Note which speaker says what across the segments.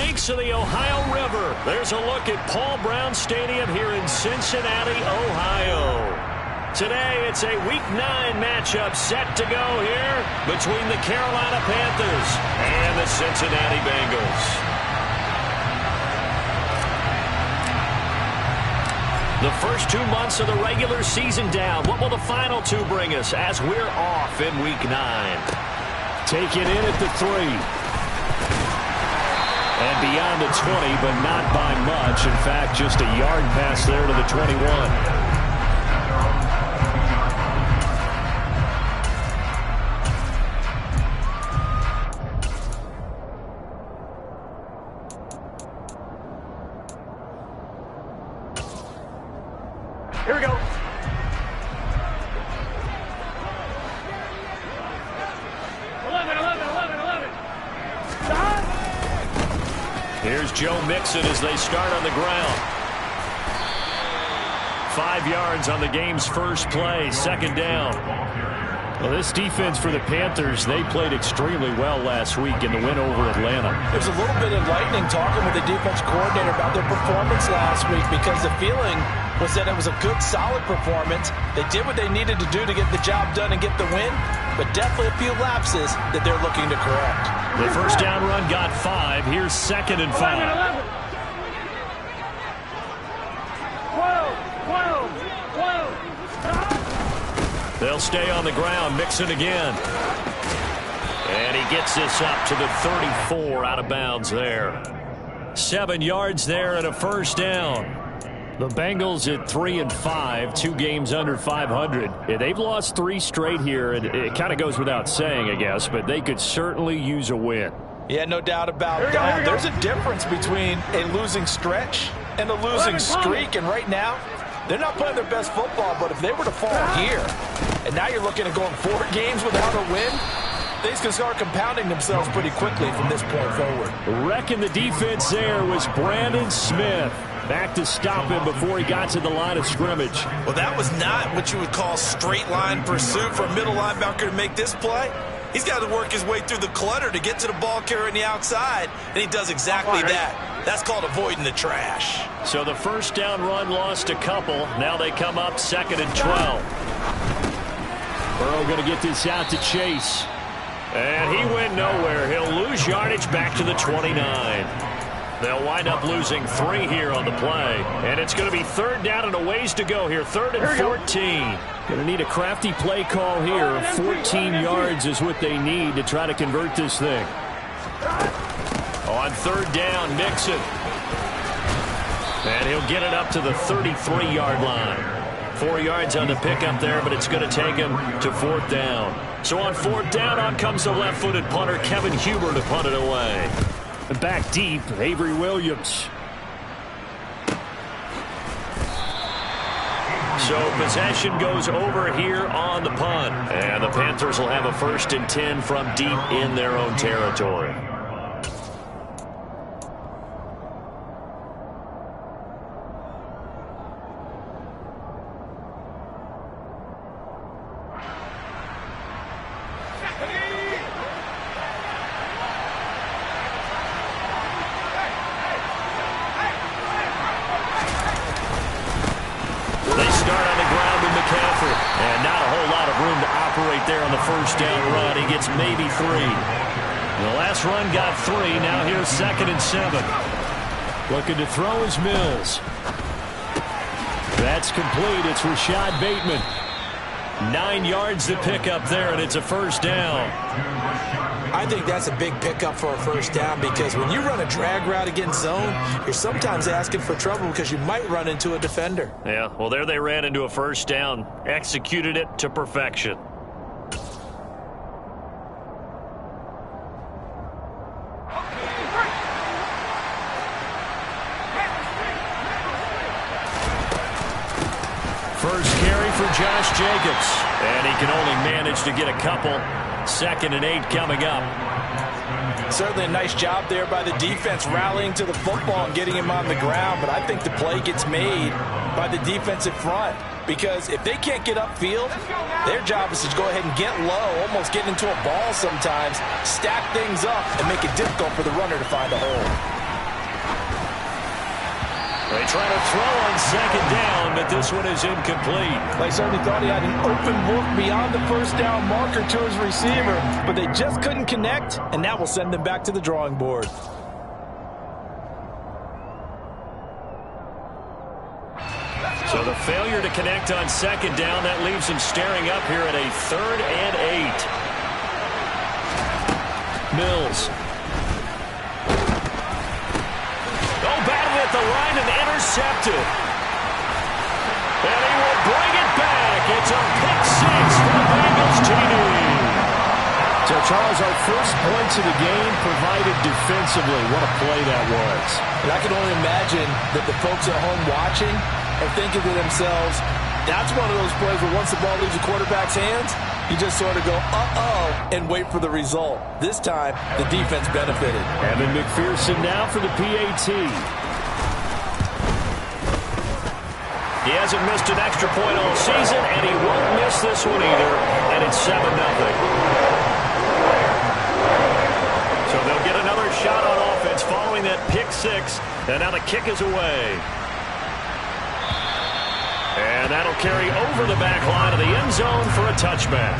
Speaker 1: banks of the Ohio River. There's a look at Paul Brown Stadium here in Cincinnati, Ohio. Today, it's a Week 9 matchup set to go here between the Carolina Panthers and the Cincinnati Bengals. The first 2 months of the regular season down. What will the final 2 bring us as we're off in Week 9?
Speaker 2: Taken in at the 3. And beyond the 20, but not by much. In fact, just a yard pass there to the 21.
Speaker 1: Here we go. Here's Joe Mixon as they start on the ground. 5 yards on the game's first play, second down.
Speaker 2: Well, this defense for the Panthers, they played extremely well last week in the win over Atlanta.
Speaker 3: There's a little bit of lightning talking with the defense coordinator about their performance last week because the feeling was that it was a good, solid performance. They did what they needed to do to get the job done and get the win, but definitely a few lapses that they're looking to correct.
Speaker 1: The first down run got 5. Here's 2nd and 5. 12. They'll stay on the ground. Mixon again. And he gets this up to the 34, out of bounds there. 7 yards there and a first down. The Bengals at 3-5, 2 games under 500. Yeah, they've lost 3 straight here, and it kind of goes without saying, I guess, but they could certainly use a win.
Speaker 3: Yeah, no doubt about that. There's a difference between a losing stretch and a losing streak, and right now, they're not playing their best football, but if they were to fall here, and now you're looking at going 4 games without a win, things can start compounding themselves pretty quickly from this point forward.
Speaker 2: Wrecking the defense there was Brandon Smith. Back to stop him before he got to the line of scrimmage.
Speaker 4: Well, that was not what you would call straight line pursuit for a middle linebacker to make this play. He's got to work his way through the clutter to get to the ball carrier on the outside, and he does exactly that. That's called avoiding the trash.
Speaker 1: So the first down run lost a couple. Now they come up 2nd and 12.
Speaker 2: Burrow going to get this out to Chase.
Speaker 1: And he went nowhere. He'll lose yardage back to the 29. They'll wind up losing 3 here on the play. And it's going to be 3rd down and a ways to go here. 3rd and 14.
Speaker 2: Going to need a crafty play call here. 14 yards is what they need to try to convert this thing.
Speaker 1: On 3rd down, Mixon. And he'll get it up to the 33-yard line. 4 yards on the pickup there, but it's going to take him to 4th down. So on 4th down, on comes the left-footed punter, Kevin Huber, to punt it away.
Speaker 2: And back deep, Avery Williams.
Speaker 1: So possession goes over here on the punt. And the Panthers will have a 1st and 10 from deep in their own territory. There on the first down run. He gets maybe 3. The last run got 3. Now here's 2nd and 7.
Speaker 2: Looking to throw is Mills. That's complete. It's Rashad Bateman.
Speaker 1: 9 yards to pick up there, and it's a first down.
Speaker 3: I think that's a big pickup for a first down because when you run a drag route against zone, you're sometimes asking for trouble because you might run into a defender.
Speaker 1: Yeah, well, there they ran into a first down. Executed it to perfection. First carry for Josh Jacobs. And he can only manage to get a couple. 2nd and 8 coming up.
Speaker 3: Certainly a nice job there by the defense rallying to the football and getting him on the ground. But I think the play gets made by the defensive front. Because if they can't get upfield, their job is to go ahead and get low, almost get into a ball sometimes, stack things up, and make it difficult for the runner to find a hole.
Speaker 1: They try to throw on second down, but this one is incomplete.
Speaker 3: They certainly thought he had an open look beyond the first down marker to his receiver, but they just couldn't connect, and that will send them back to the drawing board.
Speaker 1: So the failure to connect on second down, that leaves him staring up here at a 3rd and 8. Mills. Oh, battled at the line and intercepted. And he will bring it back. It's a pick 6 for the Bengals TD.
Speaker 2: So, Charles, our first points of the game provided defensively. What a play that was.
Speaker 3: And I can only imagine that the folks at home watching are thinking to themselves, that's one of those plays where once the ball leaves the quarterback's hands, you just sort of go, uh-oh, and wait for the result. This time, the defense benefited.
Speaker 2: Evan McPherson now for the PAT.
Speaker 1: He hasn't missed an extra point all season, and he won't miss this one either, and it's 7-0. So they'll get another shot on offense following that pick 6, and now the kick is away. And that'll carry over the back line of the end zone for a touchback.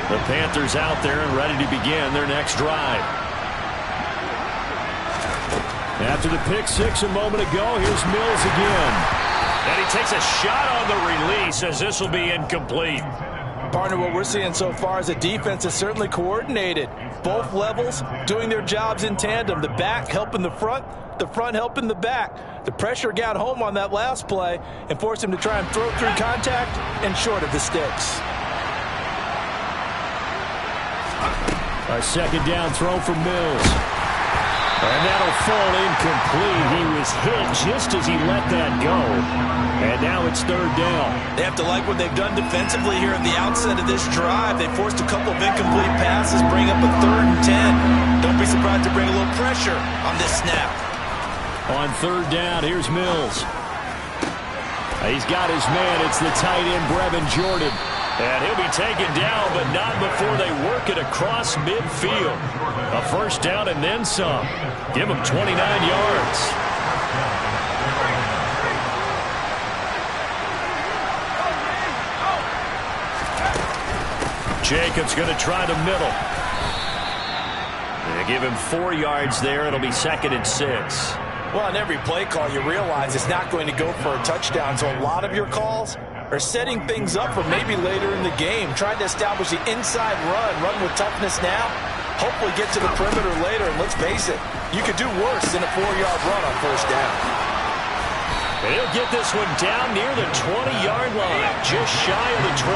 Speaker 1: The Panthers out there and ready to begin their next drive.
Speaker 2: After the pick 6 a moment ago, here's Mills again.
Speaker 1: And he takes a shot on the release as this will be incomplete.
Speaker 3: Partner, what we're seeing so far is a defense is certainly coordinated. Both levels doing their jobs in tandem. The back helping the front helping the back. The pressure got home on that last play and forced him to try and throw through contact and short of the sticks.
Speaker 2: A second down throw from Mills. And that'll fall incomplete. He was hit just as he let that go. And now it's 3rd down.
Speaker 4: They have to like what they've done defensively here at the outset of this drive. They forced a couple of incomplete passes, bring up a 3rd and 10. Don't be surprised to bring a little pressure on this snap.
Speaker 2: On 3rd down, here's Mills. He's got his man. It's the tight end, Brevin Jordan.
Speaker 1: And he'll be taken down, but not before they work it across midfield. A 1st down and then some. Give him 29 yards. Jacobs going to try the middle. They give him 4 yards there. It'll be 2nd and 6.
Speaker 3: Well, on every play call, you realize it's not going to go for a touchdown. So a lot of your calls are setting things up for maybe later in the game, trying to establish the inside run with toughness now, hopefully get to the perimeter later, and let's face it, you could do worse than a 4-yard run on 1st down.
Speaker 1: And he'll get this one down near the 20-yard line, just shy of the 20.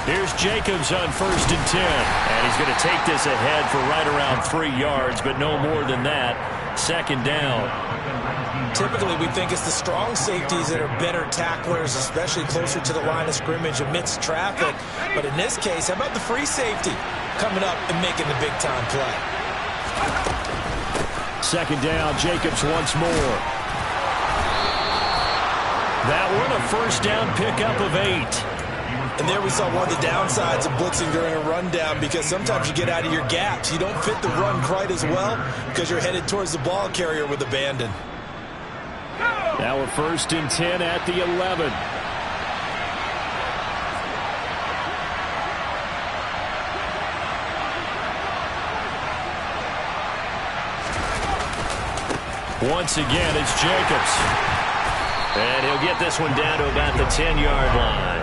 Speaker 1: Here's Jacobs on 1st and 10. And he's going to take this ahead for right around 3 yards, but no more than that. 2nd down.
Speaker 4: Typically, we think it's the strong safeties that are better tacklers, especially closer to the line of scrimmage amidst traffic. But in this case, how about the free safety coming up and making the big-time play?
Speaker 2: 2nd down, Jacobs once more.
Speaker 1: That one, a 1st down pickup of 8.
Speaker 4: And there we saw one of the downsides of blitzing during a rundown, because sometimes you get out of your gaps. You don't fit the run quite as well because you're headed towards the ball carrier with abandon.
Speaker 2: Now a 1st and 10 at the 11.
Speaker 1: Once again, it's Jacobs. And he'll get this one down to about the 10-yard line.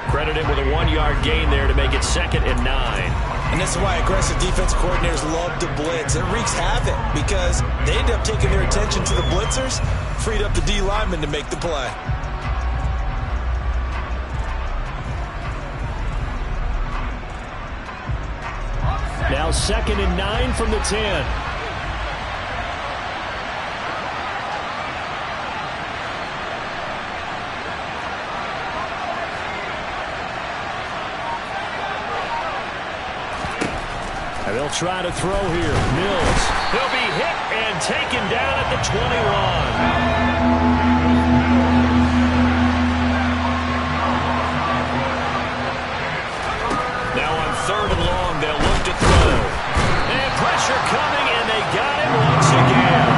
Speaker 1: Credit him with a 1-yard gain there to make it 2nd and 9.
Speaker 4: And this is why aggressive defense coordinators love to blitz. It wreaks havoc because they end up taking their attention to the blitzers, freed up the D lineman to make the play.
Speaker 2: Now 2nd and 9 from the 10. They'll try to throw here. Mills.
Speaker 1: He'll be hit and taken down at the 21. Now on 3rd and long, they'll look to throw. And pressure coming, and they got him once again.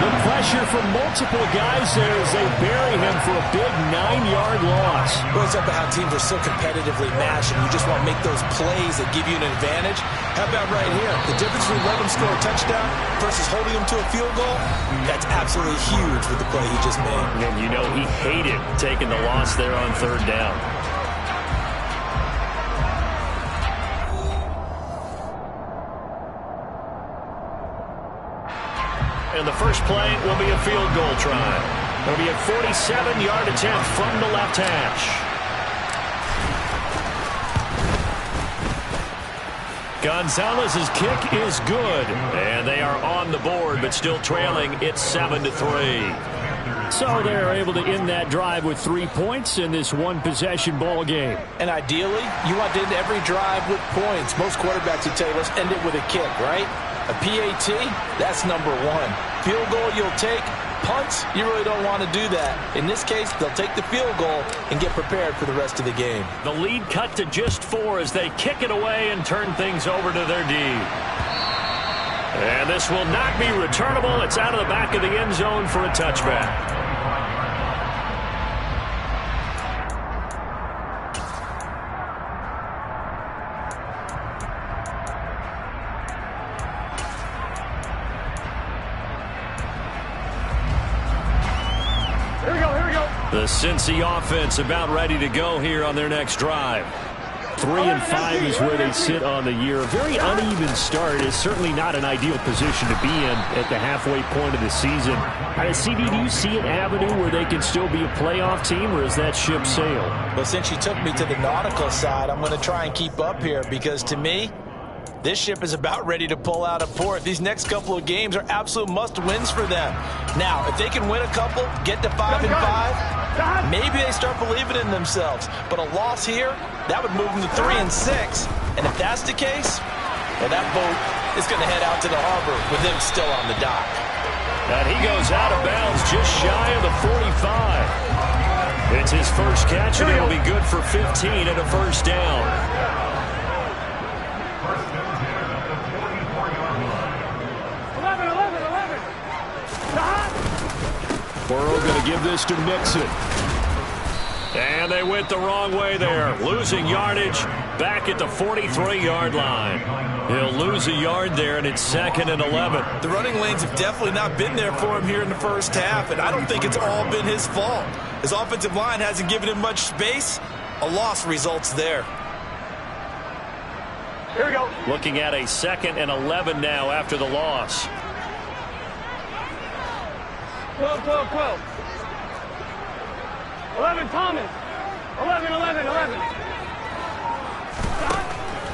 Speaker 2: The pressure from multiple guys there as they bury him for a big 9-yard loss.
Speaker 3: Well, it's up to how teams are so competitively matched, and you just want to make those plays that give you an advantage. How about right here? The difference between letting them score a touchdown versus holding them to a field goal, that's absolutely huge with the play he just made.
Speaker 1: And you know he hated taking the loss there on 3rd down. And the first play will be a field goal try. It'll be a 47-yard attempt from the left hash. Gonzalez's kick is good. And they are on the board, but still trailing. It's 7-3.
Speaker 2: So they're able to end that drive with 3 points in this one-possession ball game.
Speaker 3: And ideally, you want to end every drive with points. Most quarterbacks would tell you, let's end it with a kick, right? A PAT, that's number 1. Field goal you'll take. Punts, you really don't want to do that. In this case, they'll take the field goal and get prepared for the rest of the game.
Speaker 1: The lead cut to just 4 as they kick it away and turn things over to their D. And this will not be returnable. It's out of the back of the end zone for a touchback. The Cincy offense about ready to go here on their next drive.
Speaker 2: 3-5 is where they sit on the year. A very uneven start is certainly not an ideal position to be in at the halfway point of the season. CD, do you see an avenue where they can still be a playoff team, or is that ship sailed?
Speaker 3: Well, since you took me to the nautical side, I'm going to try and keep up here because to me, this ship is about ready to pull out of port. These next couple of games are absolute must-wins for them. Now, if they can win a couple, get to 5-5, maybe they start believing in themselves. But a loss here, that would move them to 3-6. And if that's the case, well, that boat is going to head out to the harbor with them still on the dock.
Speaker 1: And he goes out of bounds just shy of the 45. It's his first catch, and it'll be good for 15 and a first down.
Speaker 2: Burrow going to give this to Mixon.
Speaker 1: And they went the wrong way there. Losing yardage back at the 43-yard line. He'll lose a yard there, and it's 2nd and 11.
Speaker 4: The running lanes have definitely not been there for him here in the first half, and I don't think it's all been his fault. His offensive line hasn't given him much space. A loss results there.
Speaker 1: Here we go. Looking at a 2nd and 11 now after the loss.
Speaker 5: 12, 12, 12. 11, Thomas. 11, 11, 11.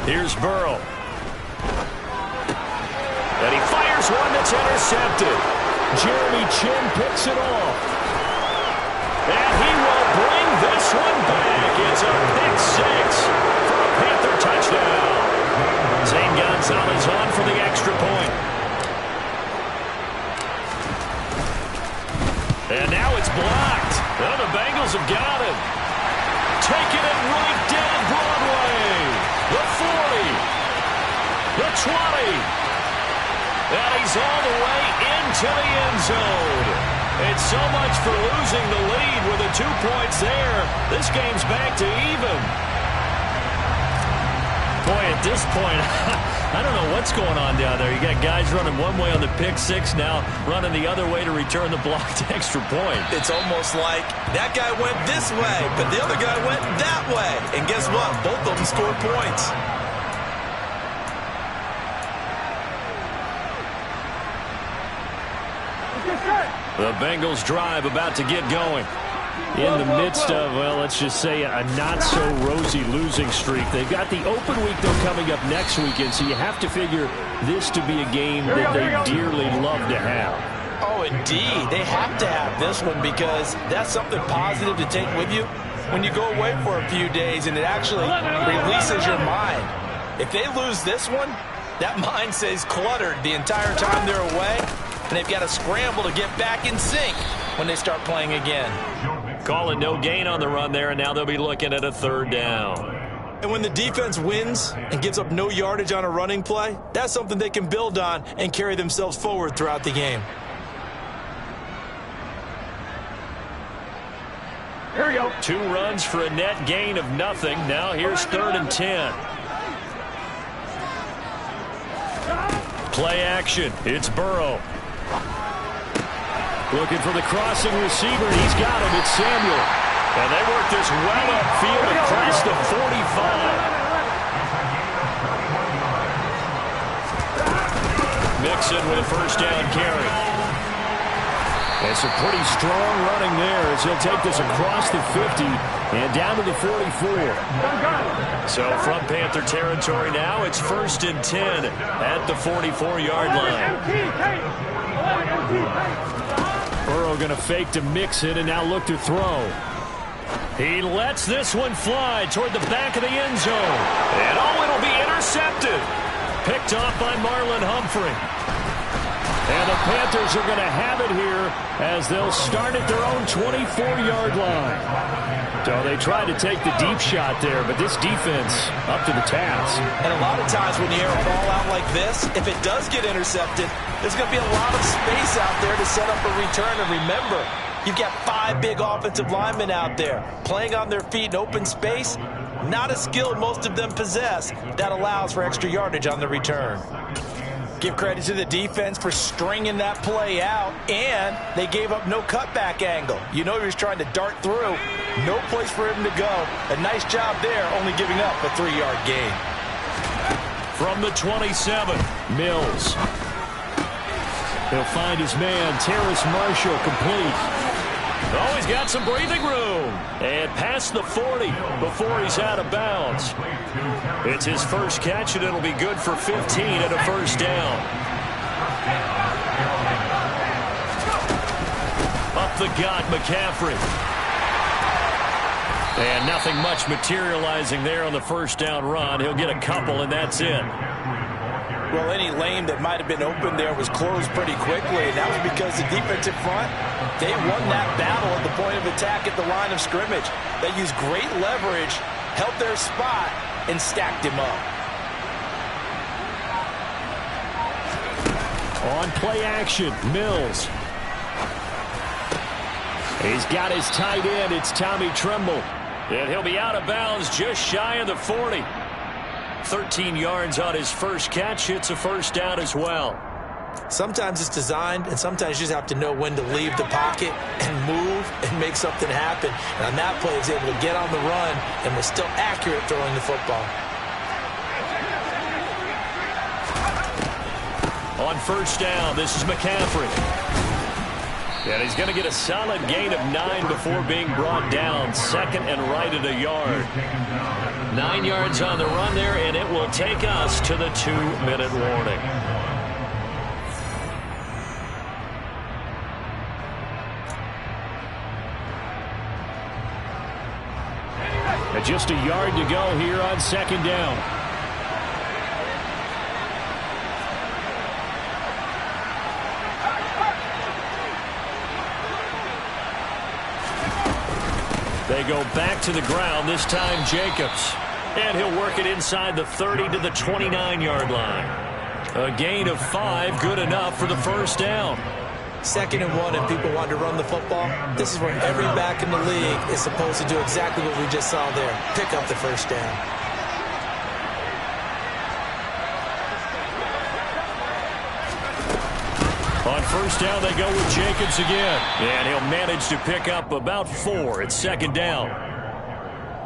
Speaker 1: Here's Burrow. And he fires one that's intercepted.
Speaker 2: Jeremy Chin picks it off.
Speaker 1: And he will bring this one back. It's a pick 6 for a Panther touchdown. Zane Gonzalez on for the extra point. And now it's blocked. Well, the Bengals have got him. Taking it right down Broadway. The 40. The 20. And he's all the way into the end zone. It's so much for losing the lead with the 2 points there. This game's back to even. Boy, at this point, I don't know what's going on down there. You got guys running one way on the pick 6 now, running the other way to return the blocked extra point.
Speaker 4: It's almost like that guy went this way, but the other guy went that way. And guess what? Both of them scored points.
Speaker 1: The Bengals drive about to get going. In the midst of, well, let's just say a not-so-rosy losing streak. They've got the open week, though, coming up next weekend, so you have to figure this to be a game that they dearly love to have.
Speaker 3: Oh, indeed. They have to have this one because that's something positive to take with you when you go away for a few days, and it actually releases your mind. If they lose this one, That mind stays cluttered the entire time they're away, and they've got to scramble to get back in sync when they start playing again.
Speaker 1: Calling no gain on the run there, and now they'll be looking at a third down.
Speaker 3: And when the defense wins and gives up no yardage on a running play, that's something they can build on and carry themselves forward throughout the game.
Speaker 5: Here we go.
Speaker 1: 2 runs for a net gain of nothing. Now here's 3rd and 10. Play action. It's Burrow. Looking for the crossing receiver. He's got him. It's Samuel. And they work this well upfield across the 45. Mixon with a first down carry. And some pretty strong running there as he'll take this across the 50 and down to the 44. So from Panther territory now, it's 1st and 10 at the 44-yard line. Burrow going to fake to Mixon and now look to throw. He lets this one fly toward the back of the end zone. And it'll be intercepted. Picked off by Marlon Humphrey. And the Panthers are going to have it here as they'll start at their own 24-yard line. So they tried to take the deep shot there, but this defense up to the task.
Speaker 3: And a lot of times when you air a ball out like this, if it does get intercepted, there's going to be a lot of space out there to set up a return. And remember, you've got 5 big offensive linemen out there playing on their feet in open space. Not a skill most of them possess that allows for extra yardage on the return. Give credit to the defense for stringing that play out, and they gave up no cutback angle. You know he was trying to dart through. No place for him to go. A nice job there, only giving up a 3-yard gain.
Speaker 1: From the 27, Mills. He'll find his man, Terrace Marshall, complete. Oh, he's got some breathing room. And past the 40 before he's out of bounds. It's his first catch, and it'll be good for 15 and a first down. Up the gut, McCaffrey. And nothing much materializing there on the first down run. He'll get a couple, and that's it.
Speaker 3: Well, any lane that might have been open there was closed pretty quickly, and that was because the defensive front, they won that battle at the point of attack at the line of scrimmage. They used great leverage, held their spot, and stacked him up.
Speaker 2: On play action, Mills. He's got his tight end. It's Tommy Tremble.
Speaker 1: And he'll be out of bounds just shy of the 40. 13 yards on his first catch. It's a first down as well.
Speaker 3: Sometimes it's designed, and sometimes you just have to know when to leave the pocket and move and make something happen. And on that play, he was able to get on the run and was still accurate throwing the football.
Speaker 1: On first down, this is McCaffrey. And he's going to get a solid gain of 9 before being brought down. 2nd and right at a yard. 9 yards on the run there, and it will take us to the 2-minute warning.
Speaker 2: And just a yard to go here on 2nd down.
Speaker 1: They go back to the ground, this time Jacobs. And he'll work it inside the 30 to the 29-yard line. A gain of 5, good enough for the first down.
Speaker 3: 2nd and 1, and people want to run the football. This is where every back in the league is supposed to do exactly what we just saw there. Pick up the first down.
Speaker 1: On first down, they go with Jacobs again. And he'll manage to pick up about 4. It's 2nd down.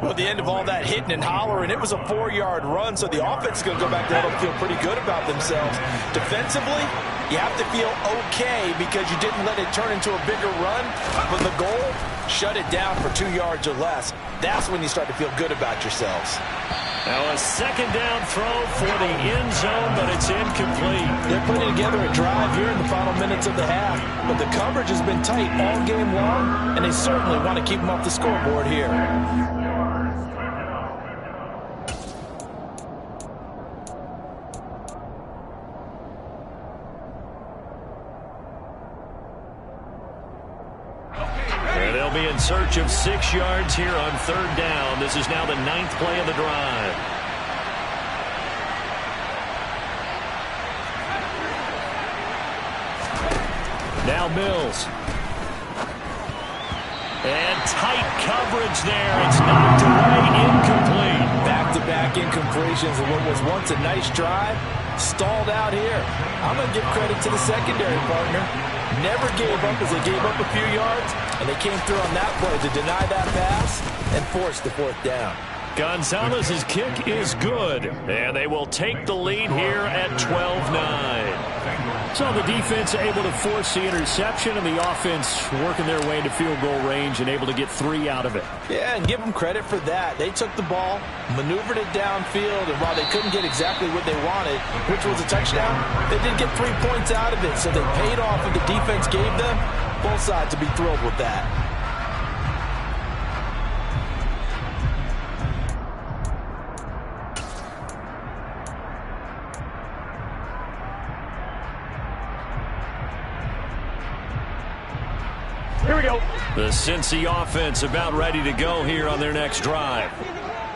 Speaker 3: Well, at the end of all that hitting and hollering, it was a 4-yard run, so the offense is going to go back there and feel pretty good about themselves. Defensively, you have to feel okay because you didn't let it turn into a bigger run, but the goal, shut it down for 2 yards or less. That's when you start to feel good about yourselves.
Speaker 1: Now a 2nd down throw for the end zone, but it's incomplete.
Speaker 3: They're putting together a drive here in the final minutes of the half, but the coverage has been tight all game long, and they certainly want to keep them off the scoreboard here.
Speaker 1: search of 6 yards here on 3rd down. This is now the 9th play of the drive. Now Mills. And tight coverage there. It's knocked away, incomplete.
Speaker 3: Back-to-back incompletions of what was once a nice drive. Stalled out here. I'm going to give credit to the secondary partner. Never gave up as they gave up a few yards, and they came through on that play to deny that pass and force the 4th down.
Speaker 1: Gonzalez's kick is good, and they will take the lead here at 12-9.
Speaker 2: So the defense able to force the interception, and the offense working their way into field goal range and able to get 3 out of it.
Speaker 3: Yeah, and give them credit for that. They took the ball, maneuvered it downfield, and while they couldn't get exactly what they wanted, which was a touchdown, they did get 3 points out of it, so they paid off what the defense gave them. Both sides to be thrilled with that.
Speaker 5: Here we go.
Speaker 1: The Cincy offense about ready to go here on their next drive.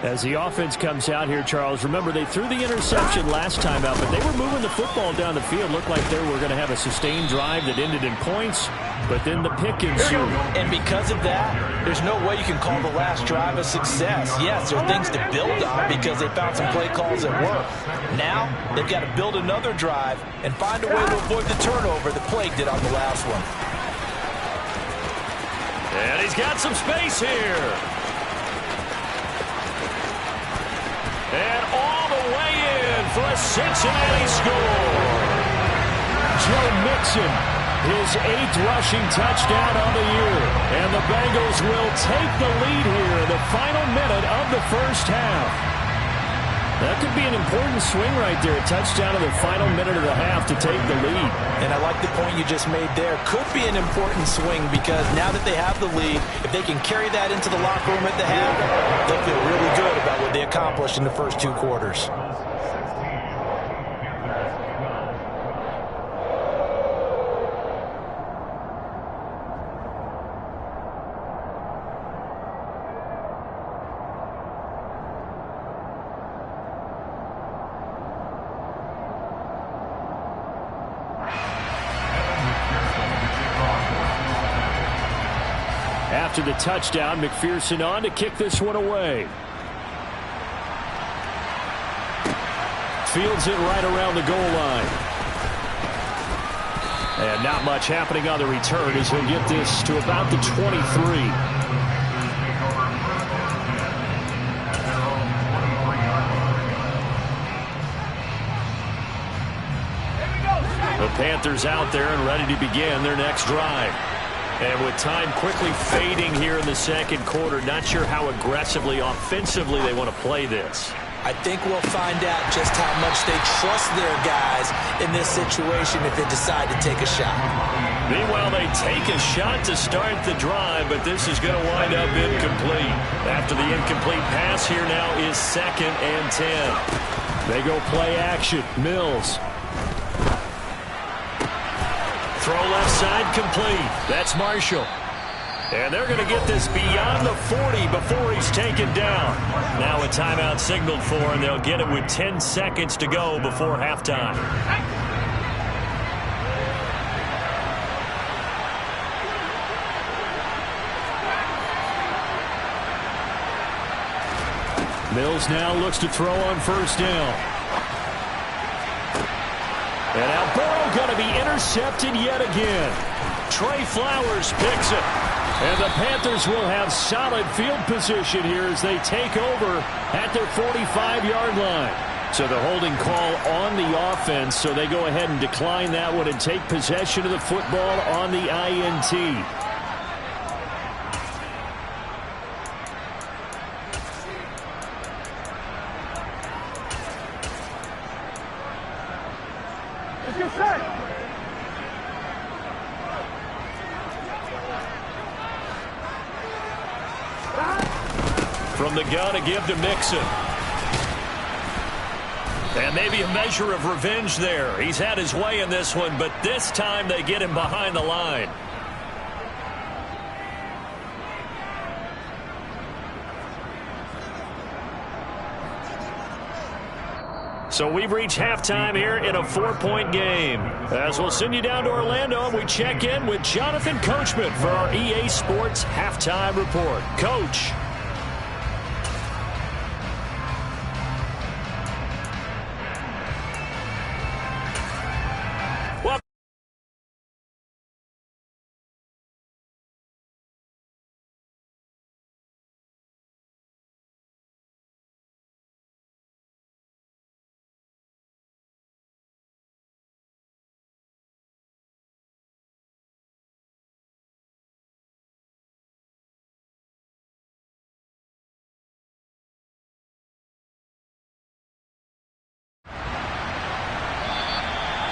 Speaker 2: As the offense comes out here, Charles, remember they threw the interception last time out, but they were moving the football down the field. Looked like they were going to have a sustained drive that ended in points, but then the pick ensued.
Speaker 3: And because of that, there's no way you can call the last drive a success. Yes, there are things to build on because they found some play calls that work. Now, they've got to build another drive and find a way to avoid the turnover that plagued it on the last one.
Speaker 1: And he's got some space here. And all the way in for a Cincinnati score.
Speaker 2: Joe Mixon, his 8th rushing touchdown on the year. And the Bengals will take the lead here in the final minute of the 1st half. That could be an important swing right there. A touchdown in the final minute of the half to take the lead.
Speaker 3: And I like the point you just made there. Could be an important swing because now that they have the lead, if they can carry that into the locker room at the half, they'll feel really good about what they accomplished in the first 2 quarters.
Speaker 2: After the touchdown, McPherson on to kick this one away. Fields it right around the goal line. And not much happening on the return as he'll get this to about the 23.
Speaker 1: The Panthers out there and ready to begin their next drive. And with time quickly fading here in the 2nd quarter, not sure how aggressively, offensively they want to play this.
Speaker 3: I think we'll find out just how much they trust their guys in this situation if they decide to take a shot.
Speaker 1: Meanwhile, they take a shot to start the drive, but this is going to wind up incomplete. After the incomplete pass, here now is 2nd and 10.
Speaker 2: They go play action. Mills.
Speaker 1: Throw left side complete. That's Marshall. And they're going to get this beyond the 40 before he's taken down. Now a timeout signaled for, and they'll get it with 10 seconds to go before halftime.
Speaker 2: Mills now looks to throw on 1st down. And now Burrow going to be intercepted yet again.
Speaker 1: Trey Flowers picks it.
Speaker 2: And the Panthers will have solid field position here as they take over at their 45-yard line. So the holding call on the offense, so they go ahead and decline that one and take possession of the football on the INT.
Speaker 1: From the gun to give to Mixon. And maybe a measure of revenge there. He's had his way in this one, but this time they get him behind the line. So we've reached halftime here in a 4-point game. As we'll send you down to Orlando, and we check in with Jonathan Coachman for our EA Sports Halftime Report. Coach.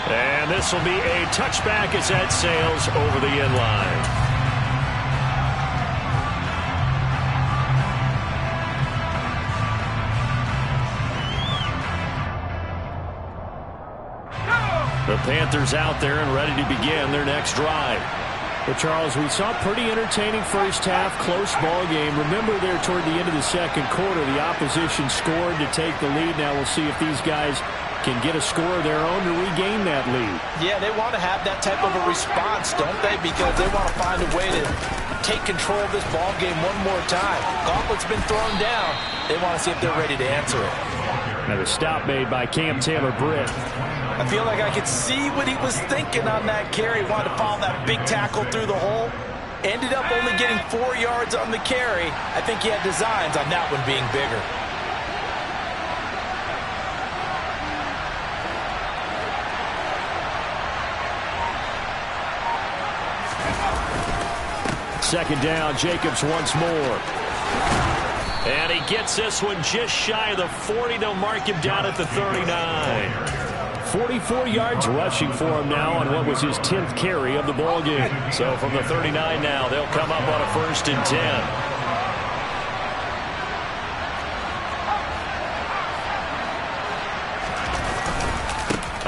Speaker 1: And this will be a touchback as that sails over the end line. The Panthers out there and ready to begin their next drive.
Speaker 2: Well, Charles, we saw a pretty entertaining first half, close ball game. Remember there toward the end of the second quarter, the opposition scored to take the lead. Now we'll see if these guys can get a score of their own to regain that lead.
Speaker 3: Yeah, they want to have that type of a response, don't they? Because they want to find a way to take control of this ball game one more time. Gauntlet's been thrown down. They want to see if they're ready to answer it.
Speaker 2: Now the stop made by Cam Taylor-Britt.
Speaker 3: I feel like I could see what he was thinking on that carry. Wanted to follow that big tackle through the hole. Ended up only getting 4 yards on the carry. I think he had designs on that one being bigger.
Speaker 2: Second down, Jacobs once more.
Speaker 1: And he gets this one just shy of the 40. They'll mark him down at the 39.
Speaker 2: 44 yards rushing for him now on what was his 10th carry of the ball game.
Speaker 1: So from the 39 now, they'll come up on a 1st and 10.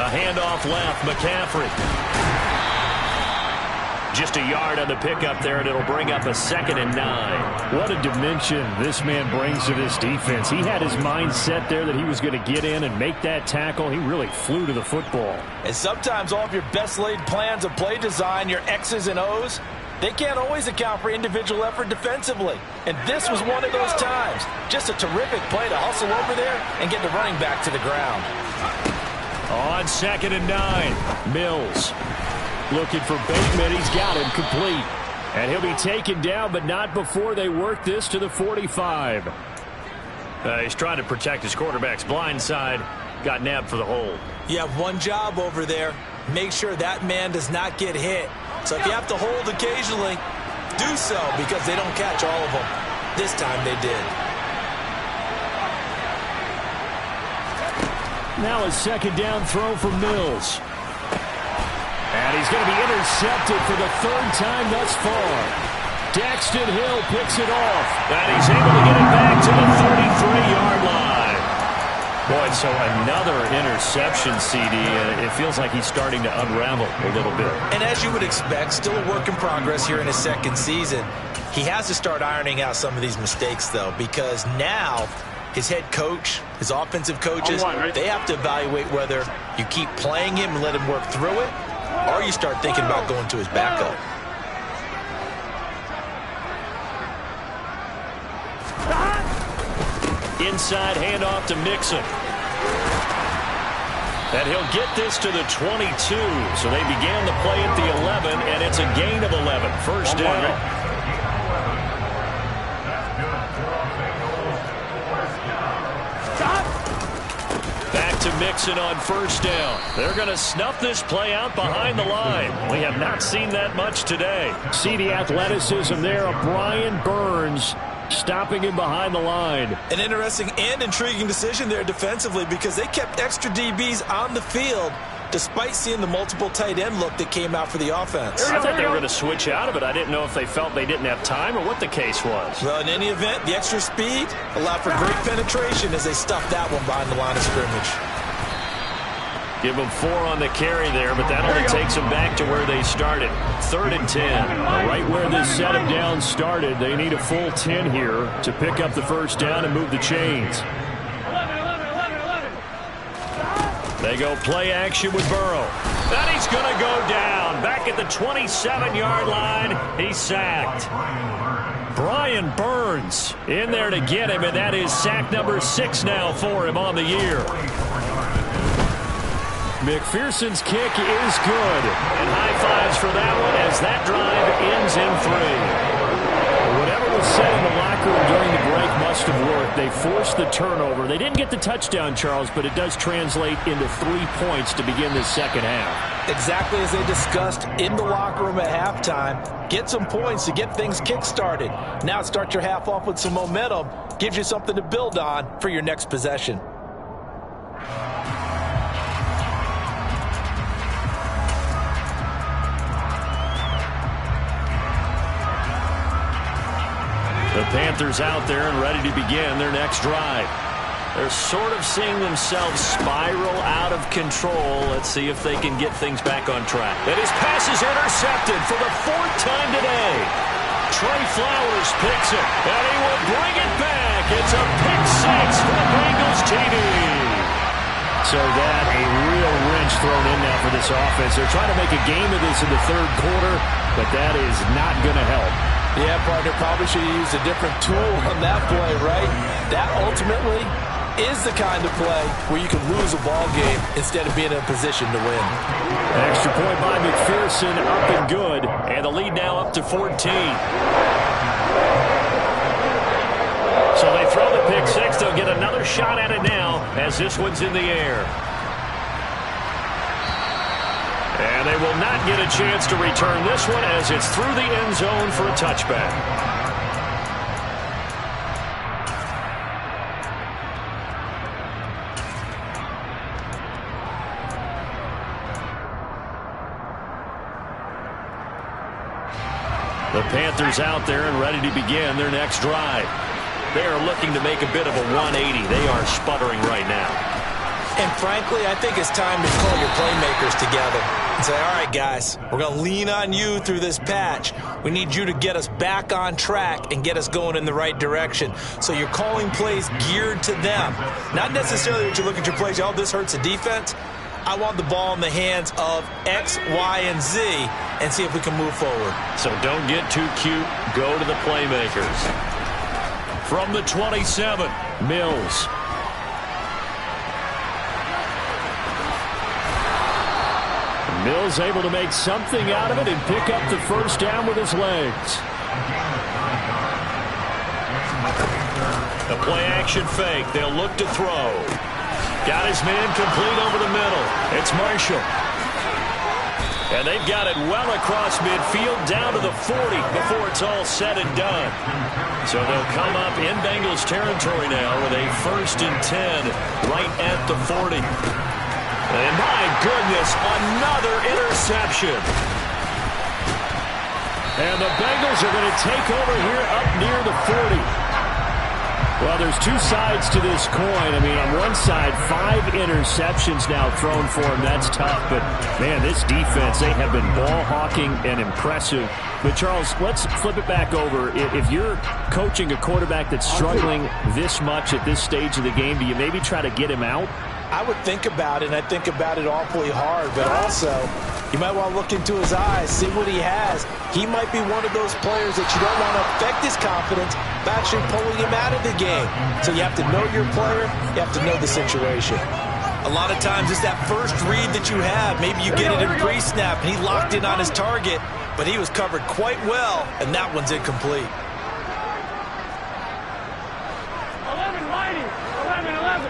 Speaker 1: A handoff left, McCaffrey. Just a yard on the pickup there, and it'll bring up a 2nd and 9.
Speaker 2: What a dimension this man brings to this defense. He had his mind set there that he was going to get in and make that tackle. He really flew to the football.
Speaker 3: And sometimes all of your best laid plans of play design, your X's and O's, they can't always account for individual effort defensively. And this was one of those times. Just a terrific play to hustle over there and get the running back to the ground.
Speaker 1: On 2nd and 9, Mills.
Speaker 2: Looking for Bateman. He's got him complete. And he'll be taken down, but not before they work this to the 45.
Speaker 1: He's trying to protect his quarterback's blind side. Got nabbed for the hold.
Speaker 4: You have one job over there. Make sure that man does not get hit. So if you have to hold occasionally, do so, because they don't catch all of them. This time they did.
Speaker 2: Now a second down throw for Mills. And he's going to be intercepted for the 3rd time thus far. Daxton Hill picks it off.
Speaker 1: And he's able to get it back to the 33-yard line. Boy, so another interception, CD. It feels like he's starting to unravel a little bit.
Speaker 4: And as you would expect, still a work in progress here in his 2nd season. He has to start ironing out some of these mistakes, though, because now his head coach, his offensive coaches, they have to evaluate whether you keep playing him and let him work through it, or you start thinking about going to his backup.
Speaker 1: Inside handoff to Mixon. And he'll get this to the 22. So they began the play at the 11, and it's a gain of 11. 1st down. To Mixon on 1st down. They're going to snuff this play out behind the line. We have not seen that much today.
Speaker 2: See the athleticism there of Brian Burns stopping him behind the line.
Speaker 4: An interesting and intriguing decision there defensively, because they kept extra DBs on the field despite seeing the multiple tight end look that came out for the offense.
Speaker 1: I thought they were going to switch out of it. I didn't know if they felt they didn't have time or what the case was.
Speaker 4: Well, in any event, the extra speed allowed for great penetration as they stuffed that one behind the line of scrimmage.
Speaker 1: Give them 4 on the carry there, but that only takes them back to where they started. 3rd and 10.
Speaker 2: Right where this set of downs started, they need a full 10 here to pick up the 1st down and move the chains.
Speaker 5: 11.
Speaker 1: They go play action with Burrow. And he's going to go down. Back at the 27-yard line, he's sacked. Brian Burns in there to get him, and that is sack number 6 now for him on the year. McPherson's kick is good. And high fives for that one as that drive ends in 3. Whatever was said in the locker room during the break must have worked. They forced the turnover. They didn't get the touchdown, Charles, but it does translate into 3 points to begin this second half.
Speaker 3: Exactly as they discussed in the locker room at halftime. Get some points to get things kick-started. Now start your half off with some momentum. Gives you something to build on for your next possession.
Speaker 1: The Panthers out there and ready to begin their next drive. They're sort of seeing themselves spiral out of control. Let's see if they can get things back on track. And his pass is intercepted for the 4th time today. Trey Flowers picks it, and he will bring it back. It's a pick 6 for the Bengals TD. So that a real wrench thrown in now for this offense. They're trying to make a game of this in the 3rd quarter, but that is not going to help.
Speaker 3: Yeah, partner, probably should have used a different tool on that play, right? That ultimately is the kind of play where you can lose a ball game instead of being in a position to win.
Speaker 1: Extra point by McPherson, up and good. And the lead now up to 14. So they throw the pick 6. They'll get another shot at it now as this one's in the air. And they will not get a chance to return this one as it's through the end zone for a touchback. The Panthers out there and ready to begin their next drive. They are looking to make a bit of a 180. They are sputtering right now.
Speaker 3: And frankly, I think it's time to call your playmakers together and say, all right, guys, we're going to lean on you through this patch. We need you to get us back on track and get us going in the right direction. So you're calling plays geared to them. Not necessarily that you look at your plays, oh, this hurts the defense. I want the ball in the hands of X, Y, and Z and see if we can move forward.
Speaker 1: So don't get too cute. Go to the playmakers. From the 27, Mills. Mills able to make something out of it and pick up the first down with his legs. A play-action fake. They'll look to throw. Got his man complete over the middle. It's Marshall. And they've got it well across midfield down to the 40 before it's all said and done. So they'll come up in Bengals territory now with a 1st and 10 right at the 40. And my goodness, another interception. And the Bengals are going to take over here up near the 40. Well, there's 2 sides to this coin. I mean, on one side, 5 interceptions now thrown for him. That's tough. But, man, this defense, they have been ball hawking and impressive. But, Charles, let's flip it back over. If you're coaching a quarterback that's struggling this much at this stage of the game, do you maybe try to get him out?
Speaker 3: I would think about it, and I think about it awfully hard. But also, you might want to look into his eyes, see what he has. He might be one of those players that you don't want to affect his confidence by actually pulling him out of the game. So you have to know your player. You have to know the situation.
Speaker 4: A lot of times it's that first read that you have. Maybe you get it in pre-snap, and he locked in on his target, but he was covered quite well, and that one's incomplete.
Speaker 5: 11, Whitey. 11, 11.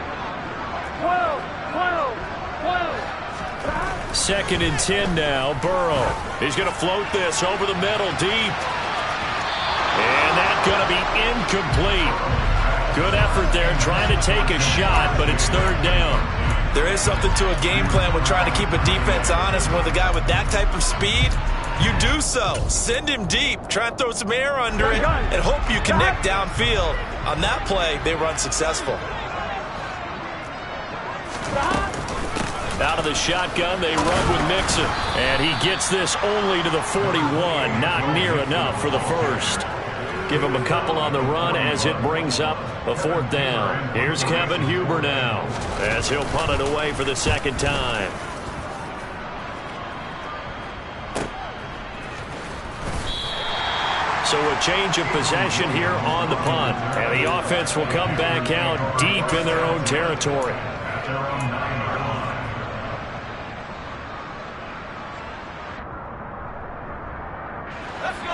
Speaker 5: 12, 12, 12.
Speaker 1: 2nd and 10 now. Burrow. He's going to float this over the middle deep. And that's going to be incomplete. Good effort there trying to take a shot, but it's 3rd down.
Speaker 3: There is something to a game plan with trying to keep a defense honest. With a guy with that type of speed, you do so. Send him deep. Try and throw some air under it and hope you connect downfield. On that play, they were unsuccessful.
Speaker 1: Out of the shotgun, they run with Mixon. And he gets this only to the 41. Not near enough for the first. give him a couple on the run as it brings up a 4th down. Here's Kevin Huber now as he'll punt it away for the 2nd time. So a change of possession here on the punt. And the offense will come back out deep in their own territory.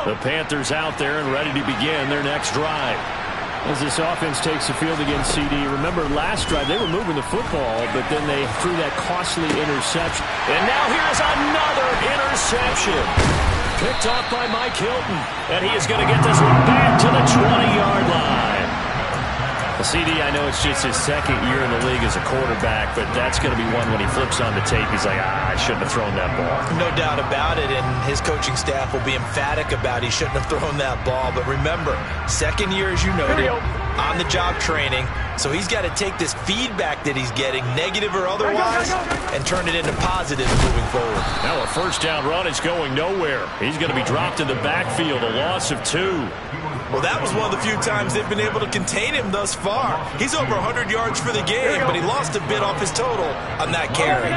Speaker 1: The Panthers out there and ready to begin their next drive.
Speaker 2: As this offense takes the field against CD, remember last drive they were moving the football, but then they threw that costly interception.
Speaker 1: And now here's another interception. Picked off by Mike Hilton. And he is going to get this one back to the 20-yard line.
Speaker 2: CD, I know it's just his 2nd year in the league as a quarterback, but that's going to be one when he flips on the tape, he's like, I shouldn't have thrown that ball.
Speaker 3: No doubt about it, and his coaching staff will be emphatic about he shouldn't have thrown that ball. But remember, 2nd year, as you noted, on-the-job training, so he's got to take this feedback that he's getting, negative or otherwise, and turn it into positive moving forward.
Speaker 1: Now a 1st down run is going nowhere. He's going to be dropped in the backfield, a loss of 2.
Speaker 4: Well, that was one of the few times they've been able to contain him thus far. He's over 100 yards for the game, but he lost a bit off his total on that carry.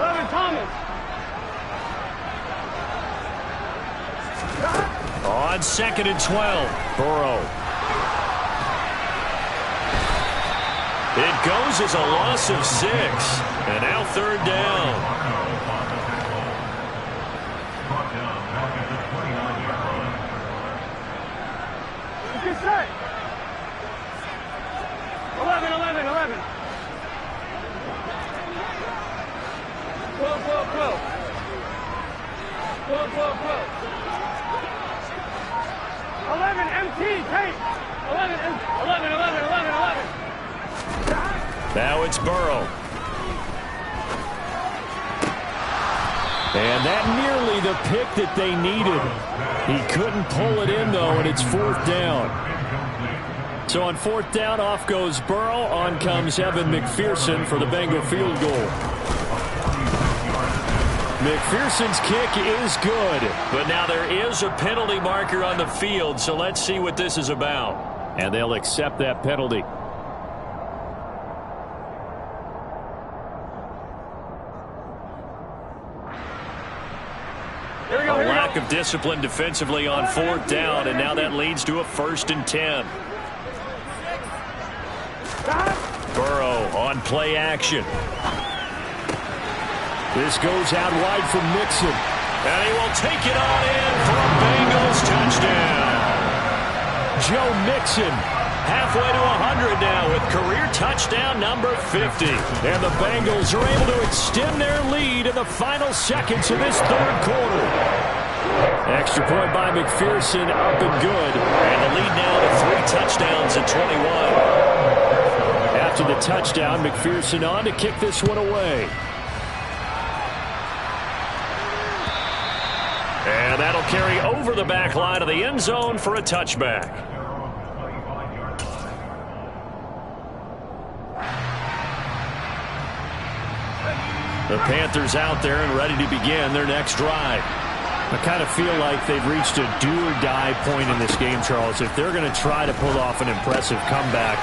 Speaker 5: 11 Thomas.
Speaker 1: On 2nd and 12, Burrow. It goes as a loss of 6, and now 3rd down.
Speaker 5: Set. 11. 11 MT, tape. 11.
Speaker 1: Now it's Burrow.
Speaker 2: And that nearly the pick that they needed. He couldn't pull it in, though, and it's 4th down. So on 4th down, off goes Burrow. On comes Evan McPherson for the Bengal field goal. McPherson's kick is good.
Speaker 1: But now there is a penalty marker on the field, so let's see what this is about.
Speaker 2: And they'll accept that penalty.
Speaker 1: A lack of discipline defensively on 4th down, and now that leads to a 1st and 10. Burrow on play action.
Speaker 2: This goes out wide from Mixon.
Speaker 1: And he will take it on in for a Bengals touchdown.
Speaker 2: Joe Mixon
Speaker 1: halfway to 100 now with career touchdown number 50.
Speaker 2: And the Bengals are able to extend their lead in the final seconds of this 3rd quarter. Extra point by McPherson, up and good.
Speaker 1: And the lead now to 3 touchdowns at 21.
Speaker 2: After the touchdown, McPherson on to kick this one away.
Speaker 1: And that'll carry over the back line of the end zone for a touchback. The Panthers out there and ready to begin their next drive.
Speaker 2: I kind of feel like they've reached a do-or-die point in this game, Charles. If they're going to try to pull off an impressive comeback,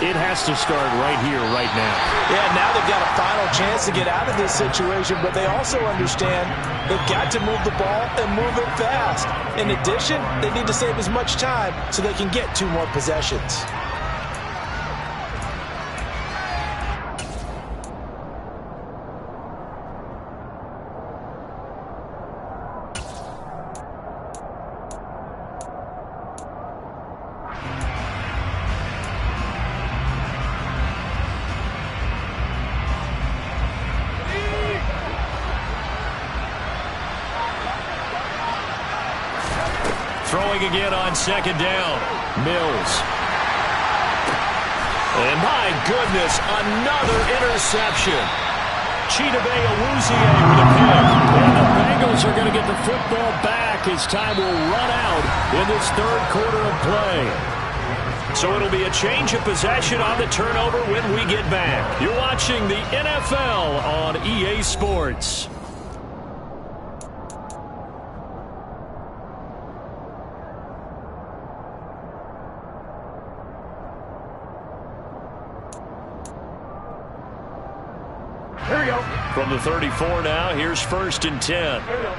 Speaker 2: it has to start right here, right now.
Speaker 3: Yeah, now they've got a final chance to get out of this situation, but they also understand they've got to move the ball and move it fast. In addition, they need to save as much time so they can get 2 more possessions.
Speaker 1: Throwing again on 2nd down. Mills. And my goodness, another interception. Chidobe Awuzie with a pick.
Speaker 2: And the Bengals are going to get the football back as time will run out in this 3rd quarter of play.
Speaker 1: So it'll be a change of possession on the turnover when we get back. You're watching the NFL on EA Sports.
Speaker 5: Here we go.
Speaker 1: From the 34 now, here's 1st and 10.
Speaker 5: Here we go.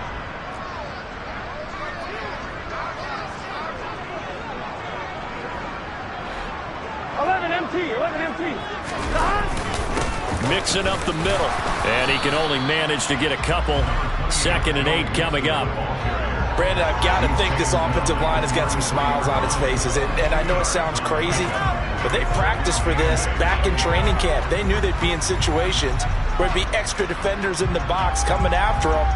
Speaker 1: Mixing up the middle. And he can only manage to get a couple. 2nd and 8 coming up.
Speaker 3: Brandon, I've got to think this offensive line has got some smiles on its faces. And I know it sounds crazy, but they practiced for this back in training camp. They knew they'd be in situations where there'd be extra defenders in the box coming after them,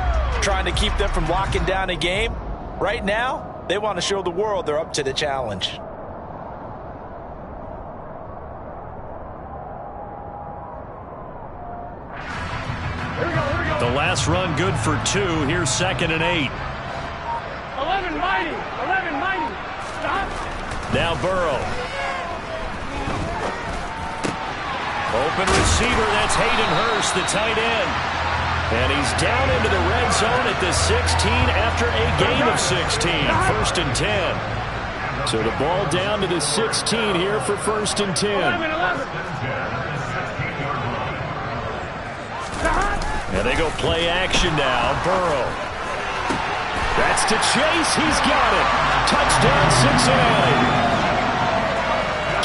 Speaker 3: trying to keep them from locking down a game. Right now, they want to show the world they're up to the challenge.
Speaker 1: The last run good for 2. Here's 2nd and 8.
Speaker 5: 11 mighty. 11 mighty. Stop.
Speaker 1: Now Burrow. Open receiver. That's Hayden Hurst, the tight end. And he's down into the red zone at the 16 after a gain of 16. 1st and 10. So the ball down to the 16 here for 1st and 10.
Speaker 5: 11.
Speaker 1: And they go play action now. Burrow. That's to Chase. He's got it. Touchdown, Cincinnati.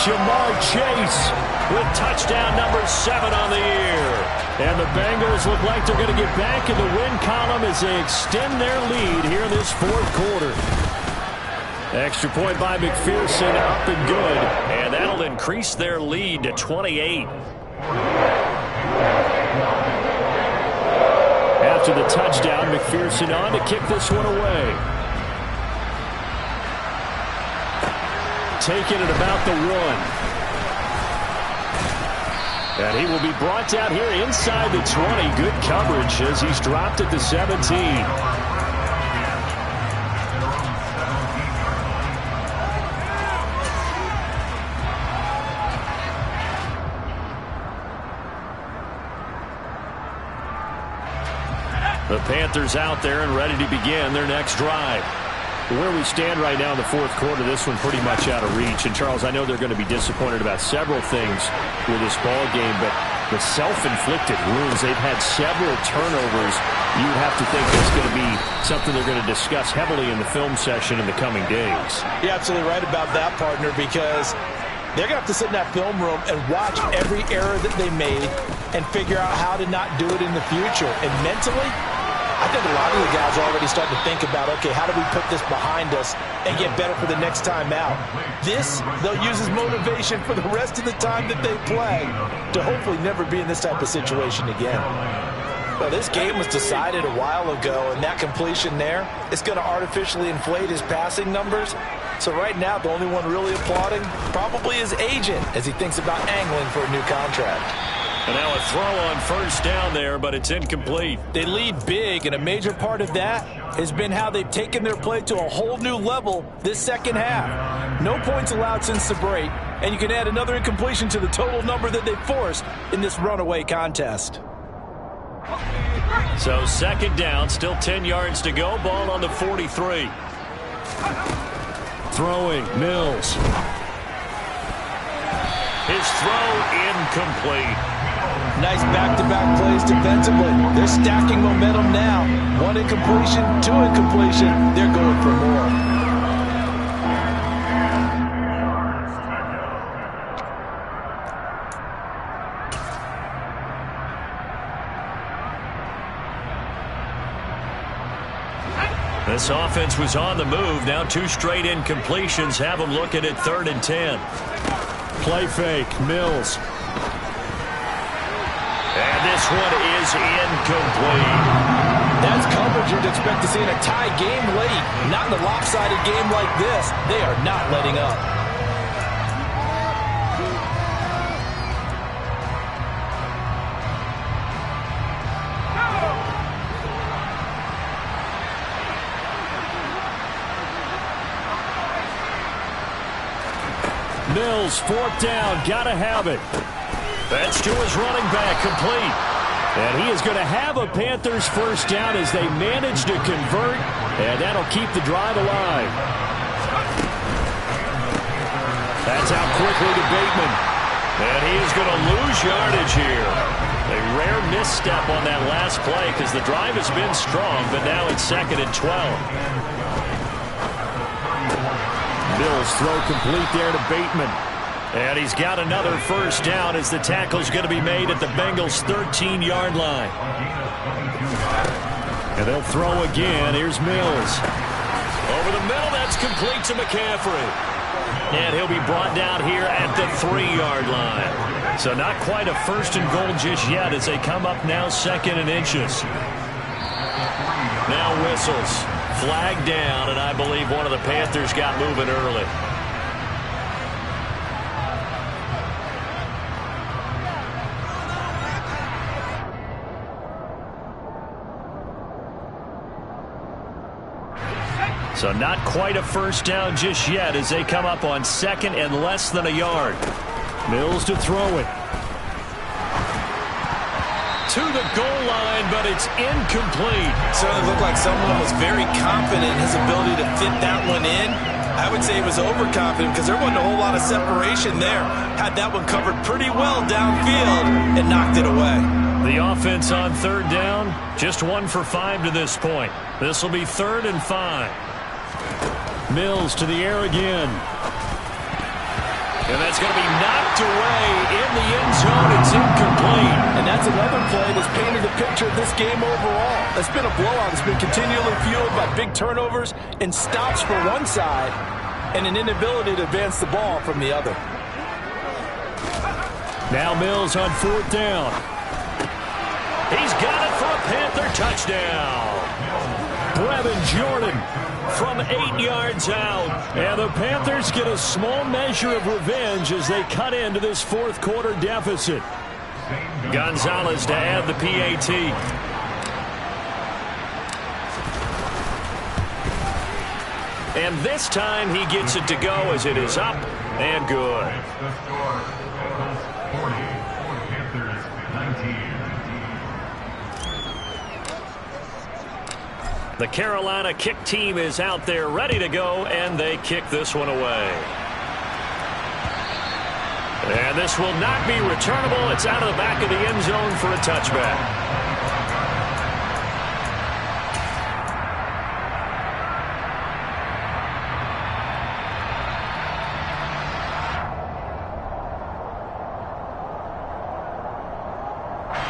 Speaker 1: Jamar Chase with touchdown number 7 on the year. And the Bengals look like they're going to get back in the win column as they extend their lead here in this 4th quarter. Extra point by McPherson, up and good. And that'll increase their lead to 28. After the touchdown, McPherson on to kick this one away. Taking it about the 1. And he will be brought down here inside the 20. Good coverage as he's dropped at the 17. The Panthers out there and ready to begin their next drive. Where we stand right now in the 4th quarter, this one pretty much out of reach. And, Charles, I know they're going to be disappointed about several things with this ball game, but the self-inflicted wounds, they've had several turnovers. You would have to think it's going to be something they're going to discuss heavily in the film session in the coming days.
Speaker 3: You're absolutely right about that, partner, because they're going to have to sit in that film room and watch every error that they made and figure out how to not do it in the future. And mentally, I think a lot of the guys are already starting to think about, okay, how do we put this behind us and get better for the next time out? This, they'll use as motivation for the rest of the time that they play to hopefully never be in this type of situation again. Well, this game was decided a while ago, and that completion there is going to artificially inflate his passing numbers. So right now, the only one really applauding probably his agent as he thinks about angling for a new contract.
Speaker 1: And now a throw on 1st down there, but it's incomplete.
Speaker 3: They lead big, and a major part of that has been how they've taken their play to a whole new level this 2nd half. No points allowed since the break, and you can add another incompletion to the total number that they've forced in this runaway contest.
Speaker 1: So 2nd down, still 10 yards to go. Ball on the 43.
Speaker 2: Throwing, Mills.
Speaker 1: His throw incomplete.
Speaker 3: Nice back-to-back plays defensively. They're stacking momentum now. 1 incompletion, 2 incompletion. They're going for more.
Speaker 1: This offense was on the move. Now 2 straight incompletions have them looking at 3rd and 10.
Speaker 2: Play fake, Mills.
Speaker 1: And this one is incomplete.
Speaker 3: That's coverage you'd expect to see in a tie game late. Not in a lopsided game like this. They are not letting up.
Speaker 2: Mills, 4th down, gotta have it.
Speaker 1: That's to his running back, complete.
Speaker 2: And he is going to have a Panthers 1st down as they manage to convert, and that'll keep the drive alive. That's out quickly to Bateman.
Speaker 1: And he is going to lose yardage here. A rare misstep on that last play because the drive has been strong, but now it's 2nd and 12.
Speaker 2: Mills throw complete there to Bateman.
Speaker 1: And he's got another first down as the tackle's going to be made at the Bengals' 13-yard line.
Speaker 2: And they'll throw again. Here's Mills.
Speaker 1: Over the middle, that's complete to McCaffrey. And he'll be brought down here at the 3-yard line. So not quite a 1st and goal just yet as they come up now 2nd and inches. Now whistles. Flag down, and I believe one of the Panthers got moving early. So not quite a first down just yet as they come up on 2nd and less than a yard.
Speaker 2: Mills to throw it.
Speaker 1: To the goal line, but it's incomplete.
Speaker 4: Certainly looked like someone was very confident in his ability to fit that one in. I would say he was overconfident because there wasn't a whole lot of separation there. Had that one covered pretty well downfield and knocked it away.
Speaker 1: The offense on 3rd down, just 1 for 5 to this point. This will be 3rd and 5.
Speaker 2: Mills to the air again.
Speaker 1: And that's going to be knocked away in the end zone. It's incomplete.
Speaker 3: And that's another play that's painted the picture of this game overall. It's been a blowout. It's been continually fueled by big turnovers and stops for one side and an inability to advance the ball from the other.
Speaker 2: Now Mills on 4th down.
Speaker 1: He's got it for a Panther touchdown.
Speaker 2: Brevin Jordan
Speaker 1: from 8 yards out.
Speaker 2: And the Panthers get a small measure of revenge as they cut into this 4th quarter deficit.
Speaker 1: Gonzalez to add the PAT. And this time he gets it to go as it is up and good. The Carolina kick team is out there ready to go, and they kick this one away. And this will not be returnable. It's out of the back of the end zone for a touchback.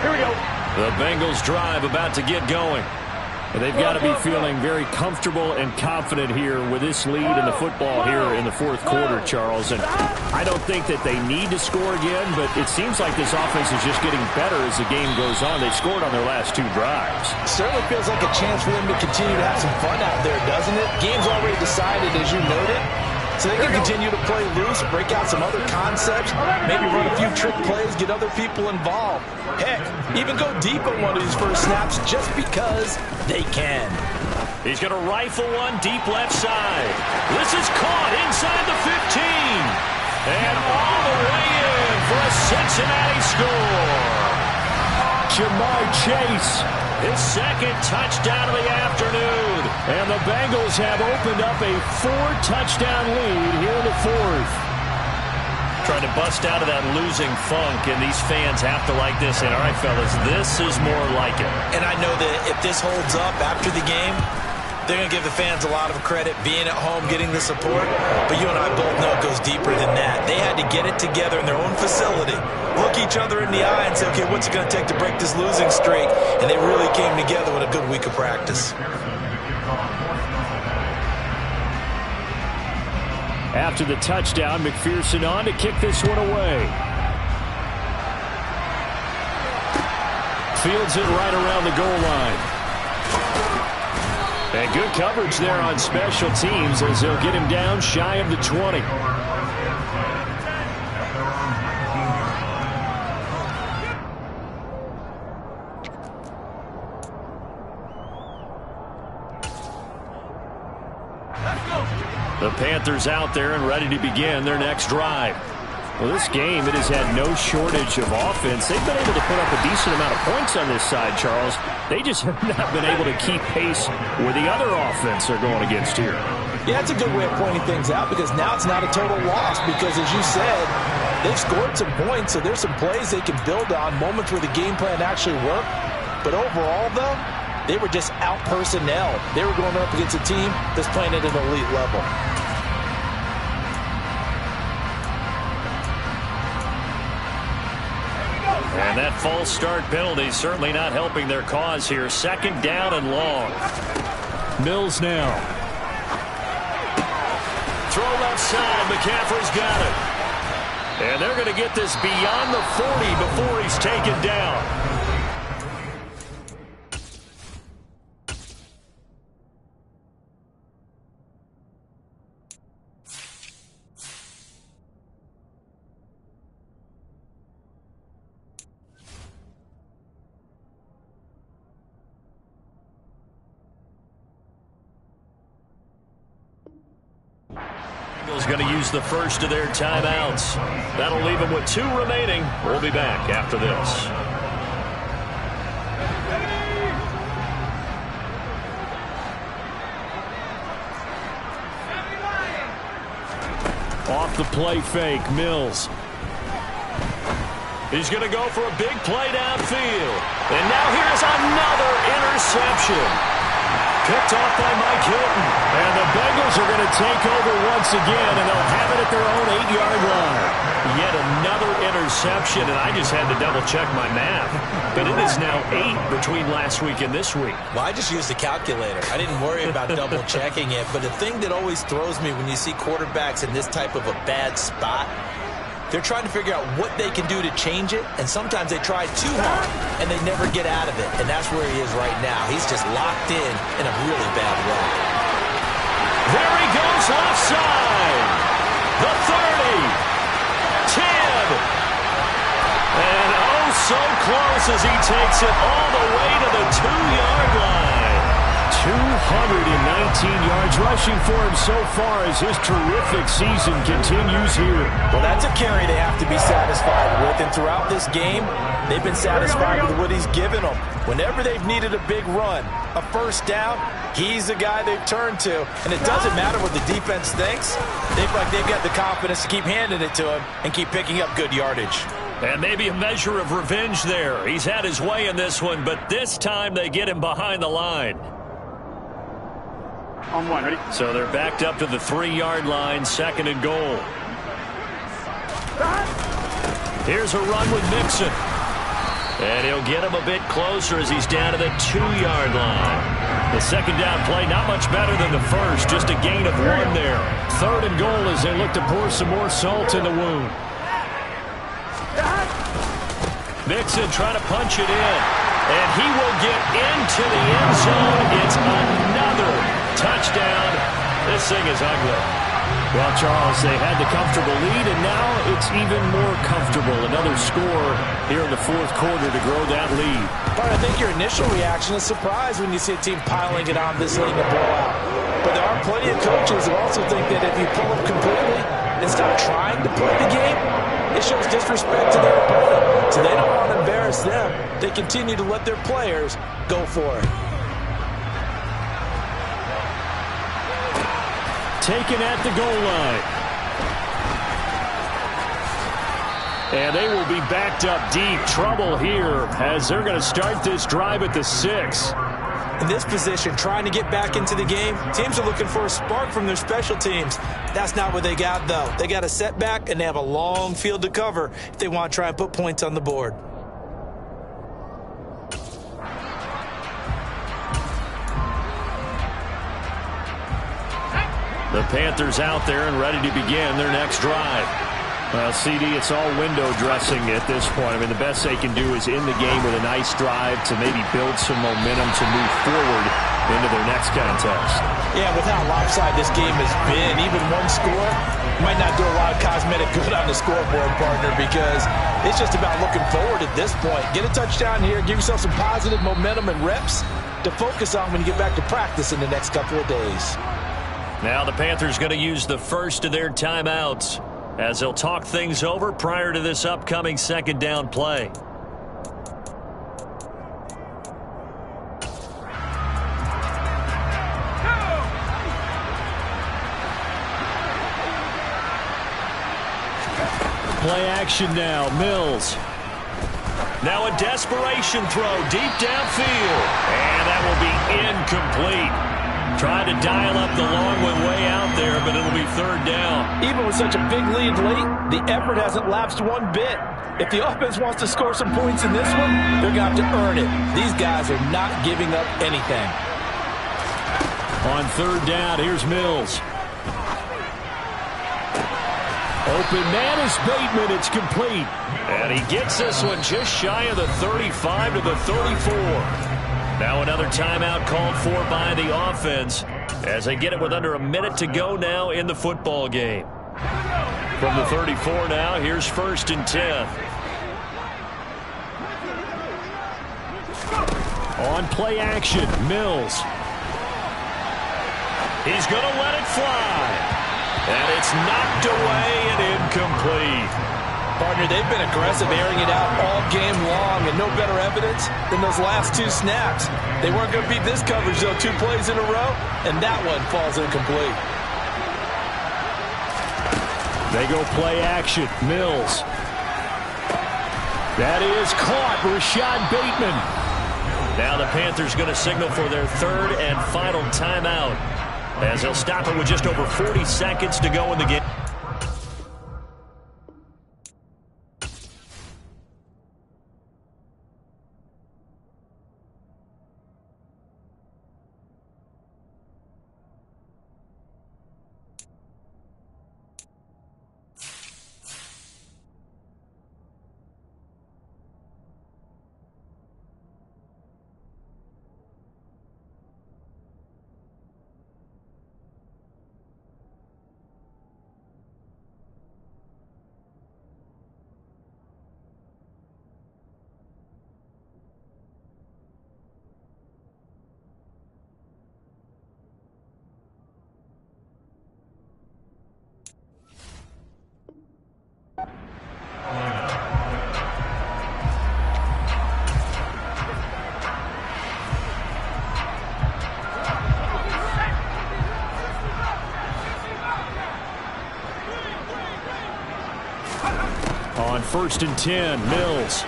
Speaker 5: Here we go.
Speaker 1: The Bengals drive about to get going.
Speaker 2: They've got to be feeling very comfortable and confident here with this lead in the football here in the 4th quarter, Charles. And I don't think that they need to score again, but it seems like this offense is just getting better as the game goes on. They scored on their last 2 drives.
Speaker 3: Certainly feels like a chance for them to continue to have some fun out there, doesn't it? Game's already decided, as you noted. So they can continue to play loose, break out some other concepts, maybe run a few trick plays, get other people involved. Heck, even go deep on one of these first snaps just because they can.
Speaker 1: He's going to rifle one deep left side. This is caught inside the 15. And all the way in for a Cincinnati score.
Speaker 2: Jamar Chase.
Speaker 1: His 2nd touchdown of the afternoon.
Speaker 2: And the Bengals have opened up a 4-touchdown lead here in the 4th.
Speaker 1: Trying to bust out of that losing funk, and these fans have to like this. And all right, fellas, this is more like it.
Speaker 4: And I know that if this holds up after the game, they're going to give the fans a lot of credit, being at home, getting the support. But you and I both know it goes deeper than that. They had to get it together in their own facility, look each other in the eye and say, okay, what's it going to take to break this losing streak? And they really came together with a good week of practice.
Speaker 2: After the touchdown, McPherson on to kick this one away. Fields it right around the goal line. And good coverage there on special teams as they'll get him down shy of the 20.
Speaker 1: The Panthers out there and ready to begin their next drive.
Speaker 2: Well, this game, it has had no shortage of offense. They've been able to put up a decent amount of points on this side, Charles. They just have not been able to keep pace with the other offense they're going against here.
Speaker 3: Yeah, that's a good way of pointing things out because now it's not a total loss because, as you said, They've scored some points, so there's some plays they can build on, moments where the game plan actually worked. But overall, though, they were just out-personnel. They were going up against a team that's playing at an elite level.
Speaker 1: And that false start penalty certainly not helping their cause here. Second down and long.
Speaker 2: Mills now.
Speaker 1: Throw left side. McCaffrey's got it. And they're going to get this beyond the 40 before he's taken down. Going to use the first of their timeouts. That'll leave them with 2 remaining. We'll be back after this.
Speaker 2: Off the play fake, Mills.
Speaker 1: He's going to go for a big play downfield. And now here's another interception. Picked off by Mike Hilton.
Speaker 2: And the Bengals are going to take over once again, and they'll have it at their own 8-yard line.
Speaker 1: Yet another interception, and I just had to double-check my math. But it is now 8 between last week and this week.
Speaker 4: Well, I just used the calculator. I didn't worry about double-checking it. But the thing that always throws me when you see quarterbacks in this type of a bad spot, they're trying to figure out what they can do to change it, and sometimes they try too hard, and they never get out of it. And that's where he is right now. He's just locked in a really bad way.
Speaker 1: There he goes left side. The 30. 10. And oh, so close as he takes it all the way to the 2-yard line.
Speaker 2: 219 yards rushing for him so far as his terrific season continues here.
Speaker 3: Well, that's a carry they have to be satisfied with, and throughout this game, they've been satisfied with what he's given them. Whenever they've needed a big run, a first down, he's the guy they've turned to. And it doesn't matter what the defense thinks. They feel like they've got the confidence to keep handing it to him and keep picking up good yardage.
Speaker 1: And maybe a measure of revenge there. He's had his way in this one, but this time they get him behind the line.
Speaker 5: On one, ready?
Speaker 1: So they're backed up to the 3-yard line, second and goal. Here's a run with Mixon. And he'll get him a bit closer as he's down to the 2-yard line. The second down play, not much better than the first, just a gain of 1 there.
Speaker 2: Third and goal as they look to pour some more salt in the wound.
Speaker 1: Mixon trying to punch it in. And he will get into the end zone. It's another touchdown. This thing is ugly.
Speaker 2: Well, Charles, they had the comfortable lead, and now it's even more comfortable. Another score here in the fourth quarter to grow that lead.
Speaker 3: But I think your initial reaction is surprise when you see a team piling it on this late in a blowout. But there are plenty of coaches who also think that if you pull up completely and stop trying to play the game, it shows disrespect to their opponent. So they don't want to embarrass them. They continue to let their players go for it.
Speaker 2: Taken at the goal line. And they will be backed up deep. Trouble here as they're going to start this drive at the 6.
Speaker 3: In this position, trying to get back into the game, teams are looking for a spark from their special teams. That's not what they got, though. They got a setback, and they have a long field to cover if they want to try and put points on the board.
Speaker 1: The Panthers out there and ready to begin their next drive.
Speaker 2: Well, CD, it's all window dressing at this point. I mean, the best they can do is in the game with a nice drive to maybe build some momentum to move forward into their next contest.
Speaker 3: Yeah, with how lopsided this game has been, even one score might not do a lot of cosmetic good on the scoreboard, partner, because it's just about looking forward at this point. Get a touchdown here, give yourself some positive momentum and reps to focus on when you get back to practice in the next couple of days.
Speaker 1: Now the Panthers going to use the first of their timeouts as they'll talk things over prior to this upcoming second down play.
Speaker 2: Play action now. Mills.
Speaker 1: Now a desperation throw deep downfield. And that will be incomplete. Trying to dial up the long one way out there, but it'll be third down.
Speaker 3: Even with such a big lead late, the effort hasn't lapsed one bit. If the offense wants to score some points in this one, they're going to have to earn it. These guys are not giving up anything.
Speaker 2: On third down, here's Mills. Open man is Bateman. It's complete.
Speaker 1: And he gets this one just shy of the 35 to the 34. Now another timeout called for by the offense as they get it with under a minute to go now in the football game. From the 34 now, here's 1st and 10.
Speaker 2: On play action, Mills.
Speaker 1: He's going to let it fly. And it's knocked away and incomplete.
Speaker 3: Partner, they've been aggressive, airing it out all game long, and no better evidence than those last 2 snaps. They weren't going to beat this coverage, though, 2 plays in a row, and that one falls incomplete.
Speaker 2: They go play action. Mills. That is caught. Rashad Bateman.
Speaker 1: Now the Panthers going to signal for their 3rd and final timeout as they'll stop it with just over 40 seconds to go in the game.
Speaker 2: On 1st and 10, Mills.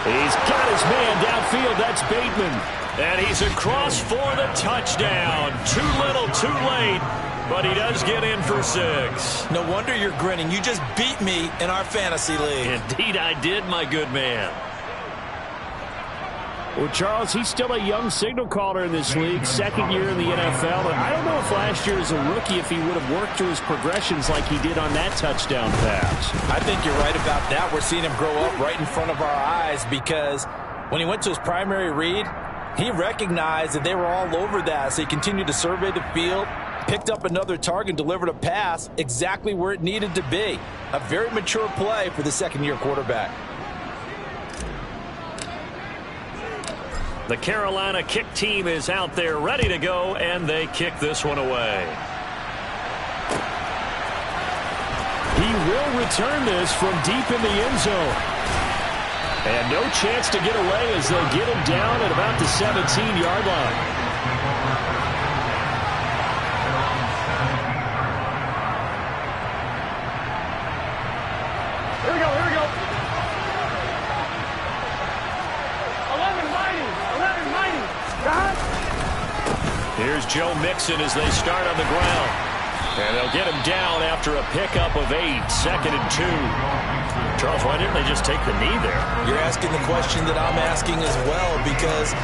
Speaker 2: He's got his man downfield. That's Bateman.
Speaker 1: And he's across for the touchdown. Too little, too late, but he does get in for 6.
Speaker 4: No wonder you're grinning. You just beat me in our fantasy league.
Speaker 1: Indeed I did, my good man.
Speaker 2: Well, Charles, he's still a young signal caller in this league, 2nd year in the NFL. But I don't know if last year as a rookie if he would have worked through his progressions like he did on that touchdown pass.
Speaker 3: I think you're right about that. We're seeing him grow up right in front of our eyes because when he went to his primary read, he recognized that they were all over that, so he continued to survey the field, picked up another target, delivered a pass exactly where it needed to be. A very mature play for the 2nd-year quarterback.
Speaker 1: The Carolina kick team is out there ready to go, and they kick this one away.
Speaker 2: He will return this from deep in the end zone. And no chance to get away as they'll get him down at about the 17-yard line.
Speaker 5: Here we go, here we go. 11 mighty, 11 mighty. God.
Speaker 1: Here's Joe Mixon as they start on the ground. And they'll get him down after a pickup of 8, 2nd and 2. Charles, why didn't they just take the knee there?
Speaker 4: You're asking the question that I'm asking as well, because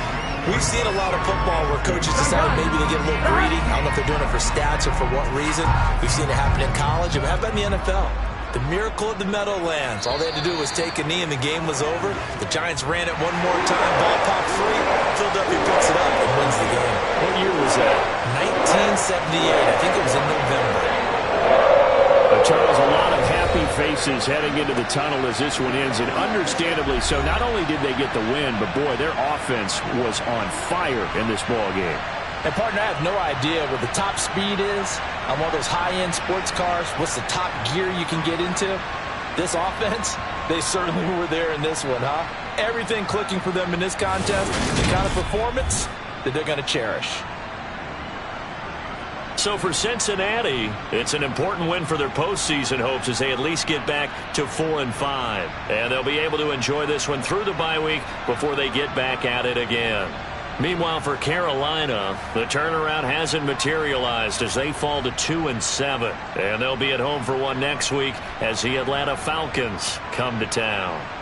Speaker 4: we've seen a lot of football where coaches decide maybe they get a little greedy. I don't know if they're doing it for stats or for what reason. We've seen it happen in college. How about in the NFL? The miracle of the Meadowlands. All they had to do was take a knee and the game was over. The Giants ran it one more time. Ball popped free. Philadelphia picks it up and wins the game.
Speaker 2: What year was that?
Speaker 4: 1978. I think it was in November.
Speaker 2: Charles, a lot of happy faces heading into the tunnel as this one ends, and understandably so. Not only did they get the win, but boy, their offense was on fire in this ball game.
Speaker 3: And, partner, I have no idea what the top speed is on one of those high-end sports cars. What's the top gear you can get into? This offense, they certainly were there in this one, huh? Everything clicking for them in this contest, the kind of performance that they're going to cherish.
Speaker 1: So for Cincinnati, it's an important win for their postseason hopes as they at least get back to 4-5. And they'll be able to enjoy this one through the bye week before they get back at it again. Meanwhile, for Carolina, the turnaround hasn't materialized as they fall to 2-7. And they'll be at home for one next week as the Atlanta Falcons come to town.